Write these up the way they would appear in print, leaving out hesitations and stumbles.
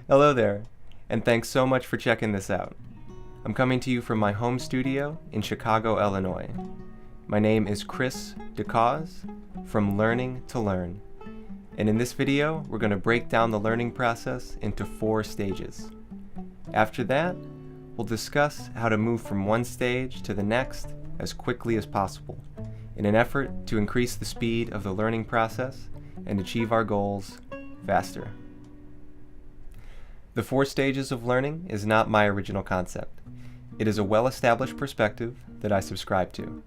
Hello there, and thanks so much for checking this out. I'm coming to you from my home studio in Chicago, Illinois. My name is Chris DeCause from Learning to Learn, and in this video we're going to break down the learning process into 4 stages. After that, we'll discuss how to move from one stage to the next as quickly as possible in an effort to increase the speed of the learning process and achieve our goals faster. The 4 stages of learning is not my original concept. It is a well-established perspective that I subscribe to,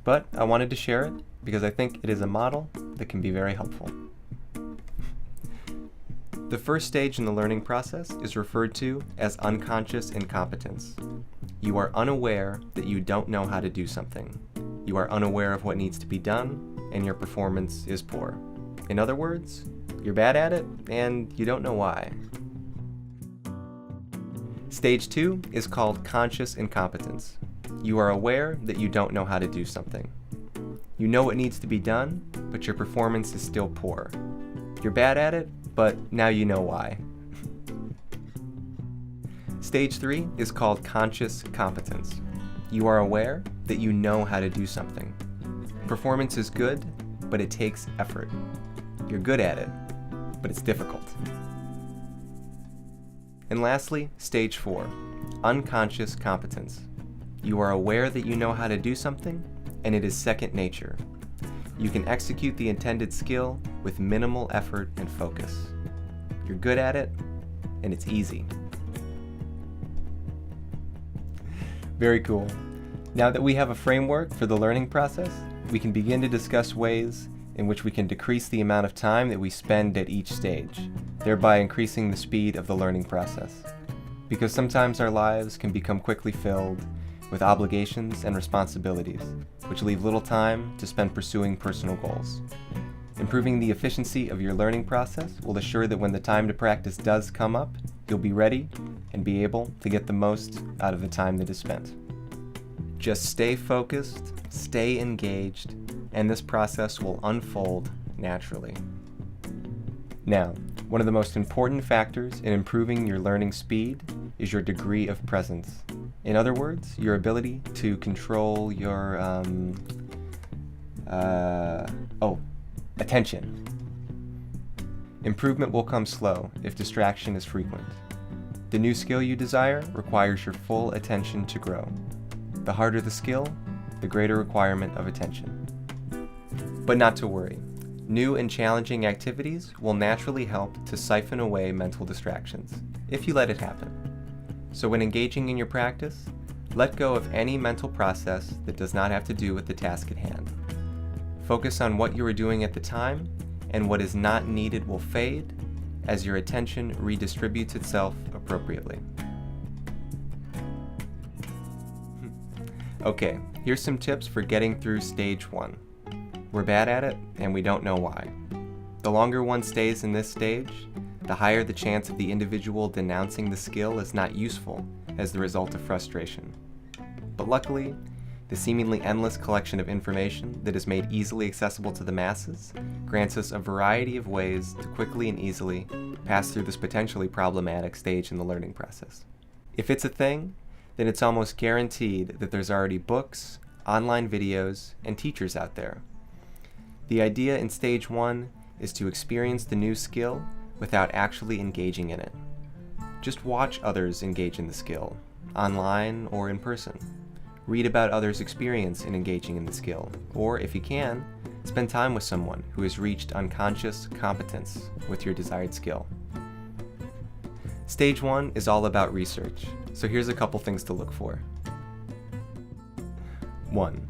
but I wanted to share it because I think it is a model that can be very helpful. The first stage in the learning process is referred to as unconscious incompetence. You are unaware that you don't know how to do something. You are unaware of what needs to be done, and your performance is poor. In other words, you're bad at it, and you don't know why. Stage 2 is called conscious incompetence. You are aware that you don't know how to do something. You know what needs to be done, but your performance is still poor. You're bad at it, but now you know why. Stage 3 is called conscious competence. You are aware that you know how to do something. Performance is good, but it takes effort. You're good at it, but it's difficult. And lastly, stage 4, unconscious competence. You are aware that you know how to do something, and it is second nature. You can execute the intended skill with minimal effort and focus. You're good at it, and it's easy. Very cool. Now that we have a framework for the learning process, we can begin to discuss ways in which we can decrease the amount of time that we spend at each stage, thereby increasing the speed of the learning process. Because sometimes our lives can become quickly filled with obligations and responsibilities, which leave little time to spend pursuing personal goals. Improving the efficiency of your learning process will assure that when the time to practice does come up, you'll be ready and be able to get the most out of the time that is spent. Just stay focused, stay engaged, and this process will unfold naturally. Now, one of the most important factors in improving your learning speed is your degree of presence. In other words, your ability to control your attention. Improvement will come slow if distraction is frequent. The new skill you desire requires your full attention to grow. The harder the skill, the greater requirement of attention. But not to worry. New and challenging activities will naturally help to siphon away mental distractions, if you let it happen. So when engaging in your practice, let go of any mental process that does not have to do with the task at hand. Focus on what you are doing at the time, and what is not needed will fade as your attention redistributes itself appropriately. Okay, here's some tips for getting through stage 1. We're bad at it, and we don't know why. The longer one stays in this stage, the higher the chance of the individual denouncing the skill as not useful as the result of frustration. But luckily, the seemingly endless collection of information that is made easily accessible to the masses grants us a variety of ways to quickly and easily pass through this potentially problematic stage in the learning process. If it's a thing, then it's almost guaranteed that there's already books, online videos, and teachers out there. The idea in stage 1 is to experience the new skill without actually engaging in it. Just watch others engage in the skill, online or in person. Read about others' experience in engaging in the skill, or if you can, spend time with someone who has reached unconscious competence with your desired skill. Stage 1 is all about research, so here's a couple things to look for. 1.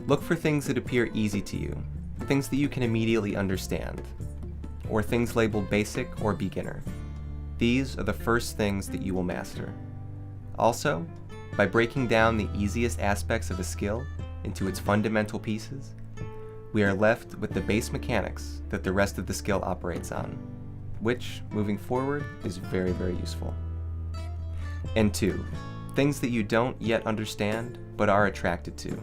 Look for things that appear easy to you, things that you can immediately understand, or things labeled basic or beginner. These are the first things that you will master. Also, by breaking down the easiest aspects of a skill into its fundamental pieces, we are left with the base mechanics that the rest of the skill operates on, which, moving forward, is very, very useful. And 2, things that you don't yet understand but are attracted to.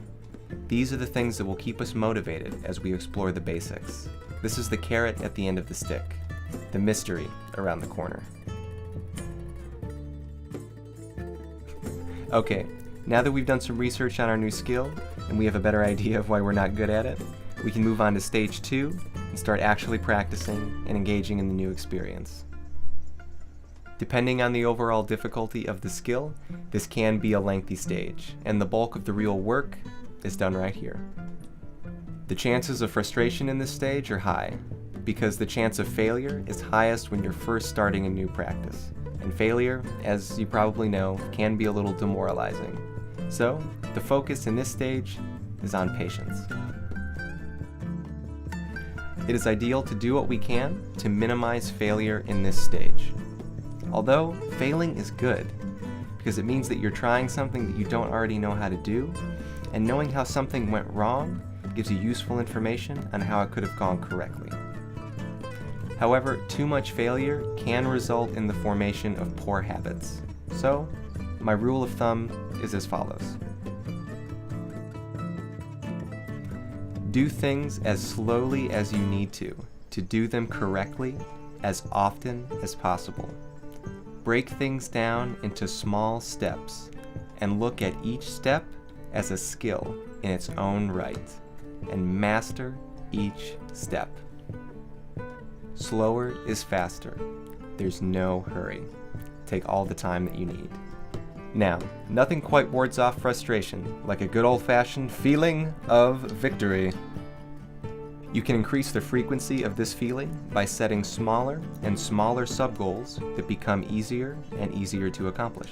These are the things that will keep us motivated as we explore the basics. This is the carrot at the end of the stick, the mystery around the corner. Okay, now that we've done some research on our new skill, and we have a better idea of why we're not good at it, we can move on to stage 2 and start actually practicing and engaging in the new experience. Depending on the overall difficulty of the skill, this can be a lengthy stage, and the bulk of the real work is done right here. The chances of frustration in this stage are high, because the chance of failure is highest when you're first starting a new practice. And failure, as you probably know, can be a little demoralizing. So, the focus in this stage is on patience. It is ideal to do what we can to minimize failure in this stage. Although, failing is good, because it means that you're trying something that you don't already know how to do, and knowing how something went wrong gives you useful information on how it could have gone correctly. However, too much failure can result in the formation of poor habits. So, my rule of thumb is as follows. Do things as slowly as you need to do them correctly as often as possible. Break things down into small steps and look at each step as a skill in its own right, and master each step. Slower is faster. There's no hurry. Take all the time that you need. Now, nothing quite wards off frustration like a good old-fashioned feeling of victory. You can increase the frequency of this feeling by setting smaller and smaller sub-goals that become easier and easier to accomplish.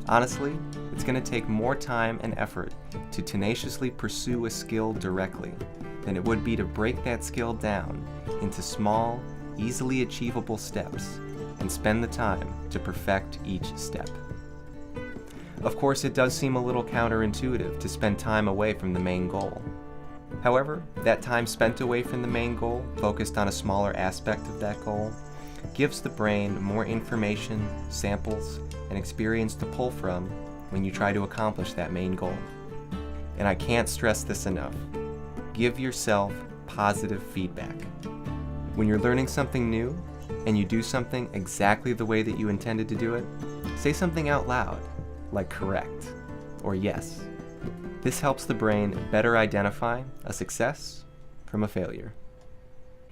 Honestly, it's going to take more time and effort to tenaciously pursue a skill directly than it would be to break that skill down into small, easily achievable steps and spend the time to perfect each step. Of course, it does seem a little counterintuitive to spend time away from the main goal. However, that time spent away from the main goal, focused on a smaller aspect of that goal, gives the brain more information, samples, and experience to pull from when you try to accomplish that main goal. And I can't stress this enough. Give yourself positive feedback. When you're learning something new, and you do something exactly the way that you intended to do it, say something out loud, like correct, or yes. This helps the brain better identify a success from a failure.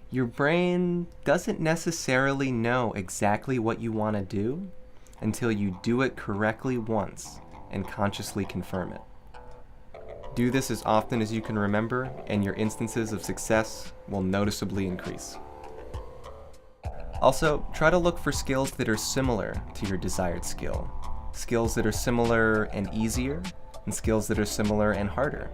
Your brain doesn't necessarily know exactly what you want to do until you do it correctly once and consciously confirm it. Do this as often as you can remember, and your instances of success will noticeably increase. Also, try to look for skills that are similar to your desired skill. Skills that are similar and easier, and skills that are similar and harder.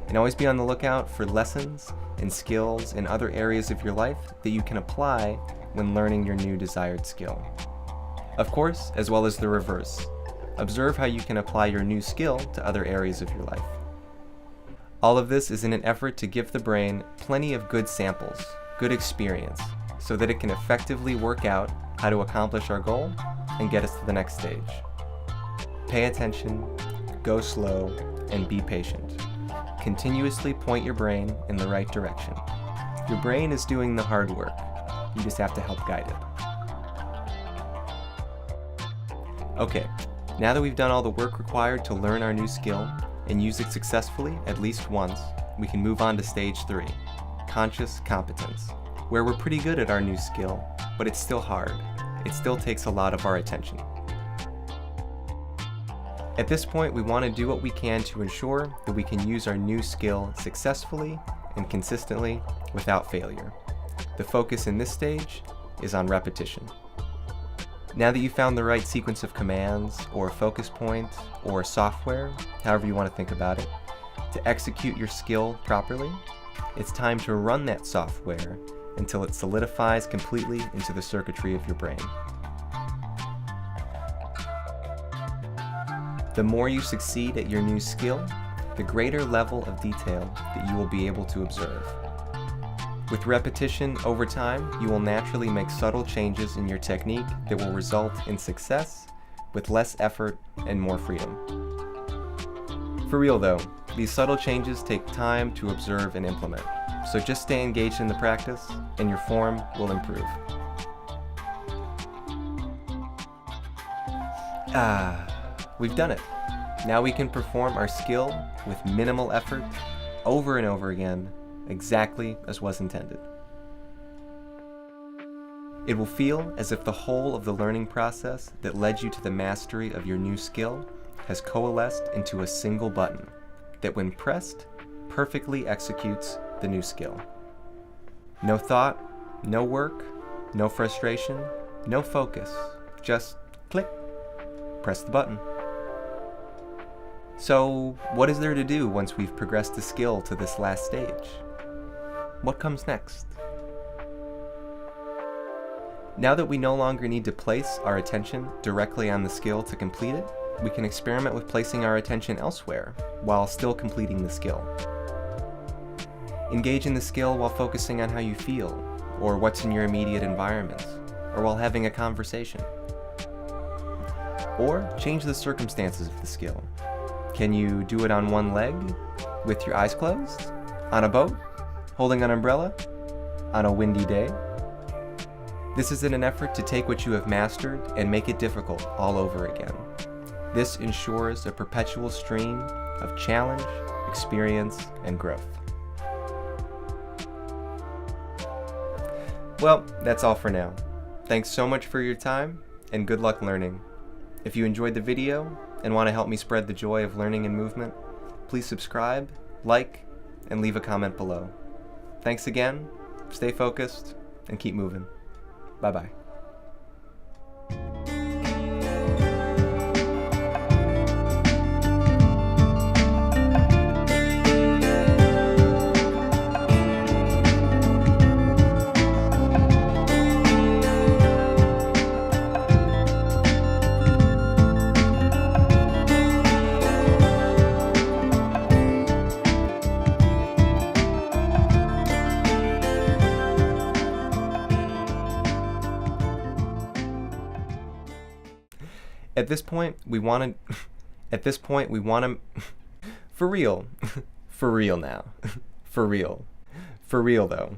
And always be on the lookout for lessons and skills in other areas of your life that you can apply when learning your new desired skill. Of course, as well as the reverse. Observe how you can apply your new skill to other areas of your life. All of this is in an effort to give the brain plenty of good samples, good experience, so that it can effectively work out how to accomplish our goal and get us to the next stage. Pay attention, go slow, and be patient. Continuously point your brain in the right direction. Your brain is doing the hard work. You just have to help guide it. Okay, now that we've done all the work required to learn our new skill and use it successfully at least once, we can move on to stage 3, conscious competence, where we're pretty good at our new skill, but it's still hard. It still takes a lot of our attention. At this point, we want to do what we can to ensure that we can use our new skill successfully and consistently without failure. The focus in this stage is on repetition. Now that you've found the right sequence of commands, or a focus point, or software, however you want to think about it, to execute your skill properly, it's time to run that software until it solidifies completely into the circuitry of your brain. The more you succeed at your new skill, the greater level of detail that you will be able to observe. With repetition over time, you will naturally make subtle changes in your technique that will result in success with less effort and more freedom. For real though, these subtle changes take time to observe and implement, so just stay engaged in the practice and your form will improve. We've done it. Now we can perform our skill with minimal effort over and over again, exactly as was intended. It will feel as if the whole of the learning process that led you to the mastery of your new skill has coalesced into a single button that, when pressed, perfectly executes the new skill. No thought, no work, no frustration, no focus, just click, press the button. So, what is there to do once we've progressed the skill to this last stage? What comes next? Now that we no longer need to place our attention directly on the skill to complete it, we can experiment with placing our attention elsewhere while still completing the skill. Engage in the skill while focusing on how you feel, or what's in your immediate environment, or while having a conversation. Or change the circumstances of the skill. Can you do it on one leg, with your eyes closed, on a boat, holding an umbrella, on a windy day? This is in an effort to take what you have mastered and make it difficult all over again. This ensures a perpetual stream of challenge, experience, and growth. Well, that's all for now. Thanks so much for your time, and good luck learning. If you enjoyed the video and want to help me spread the joy of learning and movement, please subscribe, like, and leave a comment below. Thanks again, stay focused, and keep moving. Bye-bye. At this point, we want to, for real now, for real though,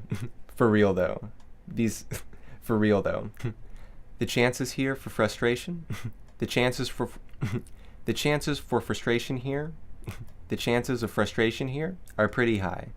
the chances here for frustration, the chances of frustration here are pretty high.